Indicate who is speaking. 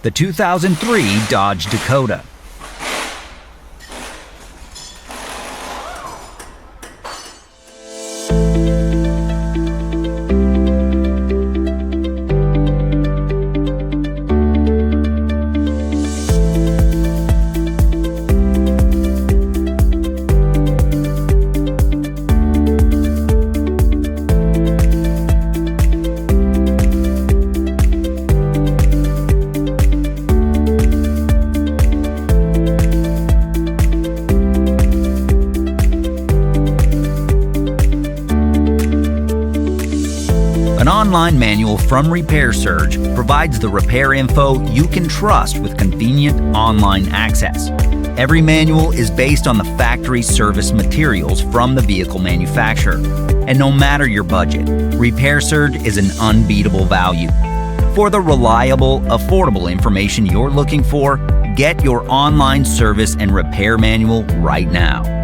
Speaker 1: the 2003 Dodge Dakota. An online manual from Repair Surge provides the repair info you can trust with convenient online access. Every manual is based on the factory service materials from the vehicle manufacturer. And no matter your budget, Repair Surge is an unbeatable value. For the reliable, affordable information you're looking for, get your online service and repair manual right now.